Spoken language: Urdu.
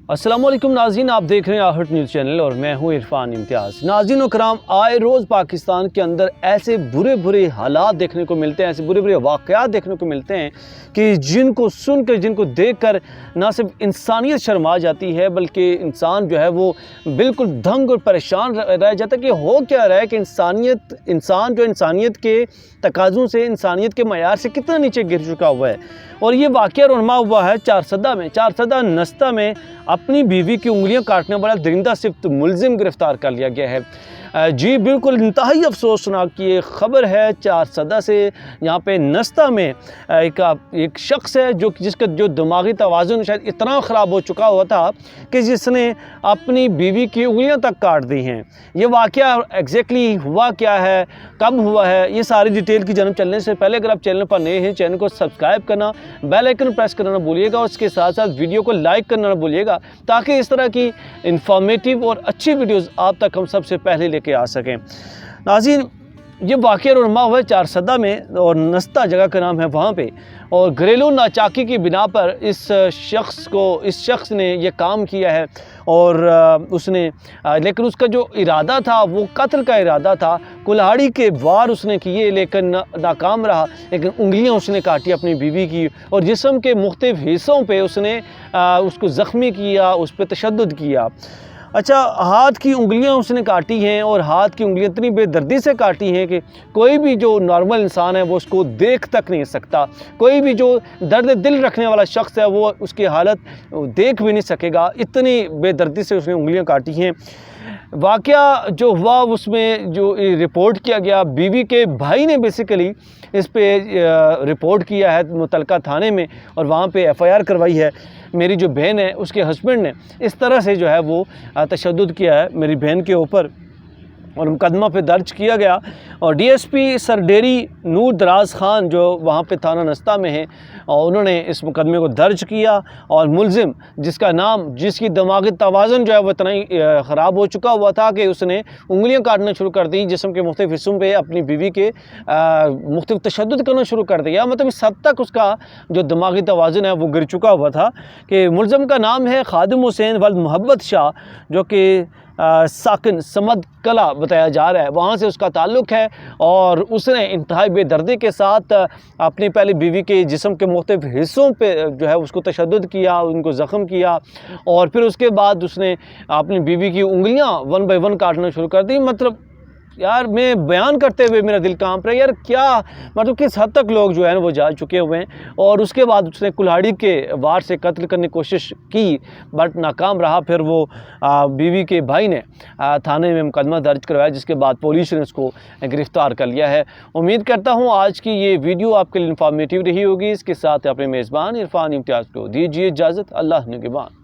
السلام علیکم ناظرین، آپ دیکھ رہے ہیں آہٹ نیوز چینل اور میں ہوں عرفان امتیاز۔ ناظرین و کرام، آئے روز پاکستان کے اندر ایسے برے حالات دیکھنے کو ملتے ہیں، ایسے برے واقعات دیکھنے کو ملتے ہیں کہ جن کو سن کر، جن کو دیکھ کر نہ صرف انسانیت شرما جاتی ہے بلکہ انسان جو ہے وہ بالکل دھنگ اور پریشان رہ جاتا ہے کہ ہو کیا رہا ہے کہ انسان جو انسانیت کے تقاضوں سے، انسانیت کے معیار سے کتنا نیچے گر چکا ہوا ہے۔ اور یہ واقعہ رونما ہوا ہے چارسدہ نستہ میں اپنی بیوی کی انگلیاں کاٹنے والا درندہ صفت ملزم گرفتار کر لیا گیا ہے۔ جی بالکل انتہائی افسوسناک یہ خبر ہے چارسدہ سے۔ یہاں پہ نستہ میں ایک شخص ہے جس کا دماغی توازن شاید اتنا خراب ہو چکا ہوا تھا کہ جس نے اپنی بیوی کی انگلیاں تک کاٹ دی ہیں۔ یہ واقعہ ایگزیکٹلی ہوا کیا ہے، کب ہوا ہے، یہ ساری ڈیٹیل کی جانب چلنے سے پہلے اگر آپ چینل پر نئے ہیں، چینل کو سبسکرائب کرنا، بیل آئیکن پریس کرنا نہ بھولیے گا، اور اس کے ساتھ ساتھ ویڈیو کو لائک کرنا نہ بھولیے گا تاکہ اس طرح کی انفارمیٹیو اور اچھی ویڈیوز آپ تک ہم سب سے پہلے لے کے آ سکیں۔ ناظرین، یہ واقعہ رونما ہوا ہے چارسدہ میں، اور نستہ جگہ کا نام ہے وہاں پہ، اور گھریلو ناچاکی کی بنا پر اس شخص نے یہ کام کیا ہے، اور لیکن اس کا جو ارادہ تھا وہ قتل کا ارادہ تھا۔ کلہاڑی کے وار اس نے کیے لیکن ناکام رہا، لیکن انگلیاں اس نے کاٹی اپنی بیوی کی، اور جسم کے مختلف حصوں پہ اس نے اس کو زخمی کیا، اس پہ تشدد کیا۔ اچھا، ہاتھ کی انگلیاں اس نے کاٹی ہیں، اور ہاتھ کی انگلیاں اتنی بے دردی سے کاٹی ہیں کہ کوئی بھی جو نارمل انسان ہے وہ اس کو دیکھ تک نہیں سکتا، کوئی بھی جو درد دل رکھنے والا شخص ہے وہ اس کی حالت دیکھ بھی نہیں سکے گا، اتنی بے دردی سے اس نے انگلیاں کاٹی ہیں۔ واقعہ جو ہوا اس میں جو رپورٹ کیا گیا، بیوی کے بھائی نے بیسیکلی اس پہ رپورٹ کیا ہے متعلقہ تھانے میں، اور وہاں پہ ایف آئی آر کروائی ہے۔ میری جو بہن ہے اس کے ہسبینڈ نے اس طرح سے جو ہے وہ تشدد کیا ہے میری بہن کے اوپر، اور مقدمہ پہ درج کیا گیا، اور ڈی ایس پی سر ڈیری نور دراز خان جو وہاں پہ تھانہ نستہ میں ہیں، اور انہوں نے اس مقدمے کو درج کیا، اور ملزم جس کی دماغی توازن جو ہے وہ اتنا ہی خراب ہو چکا ہوا تھا کہ اس نے انگلیاں کاٹنا شروع کر دی، جسم کے مختلف حصوں پہ اپنی بیوی کے مختلف تشدد کرنا شروع کر دیا، مطلب اس حد تک اس کا جو دماغی توازن ہے وہ گر چکا ہوا تھا کہ ملزم کا نام ہے خادم حسین ولد محبت شاہ، جو کہ ساکن سمد کلا بتایا جا رہا ہے، وہاں سے اس کا تعلق ہے، اور اس نے انتہائی بے دردی کے ساتھ اپنی پہلی بیوی کے جسم کے مختلف حصوں پہ جو ہے اس کو تشدد کیا، ان کو زخم کیا، اور پھر اس کے بعد اس نے اپنی بیوی کی انگلیاں 1 بائی 1 کاٹنا شروع کر دی۔ مطلب یار، میں بیان کرتے ہوئے میرا دل کانپ رہا ہے، یار کیا مطلب کس حد تک لوگ جو ہیں وہ جا چکے ہوئے ہیں۔ اور اس کے بعد اس نے کلہاڑی کے وار سے قتل کرنے کی کوشش کی بٹ ناکام رہا۔ پھر وہ بیوی کے بھائی نے تھانے میں مقدمہ درج کروایا، جس کے بعد پولیس نے اس کو گرفتار کر لیا ہے۔ امید کرتا ہوں آج کی یہ ویڈیو آپ کے لیے انفارمیٹیو رہی ہوگی۔ اس کے ساتھ اپنے میزبان عرفان امتیاز کو دیجیے اجازت۔ اللہ نگہبان۔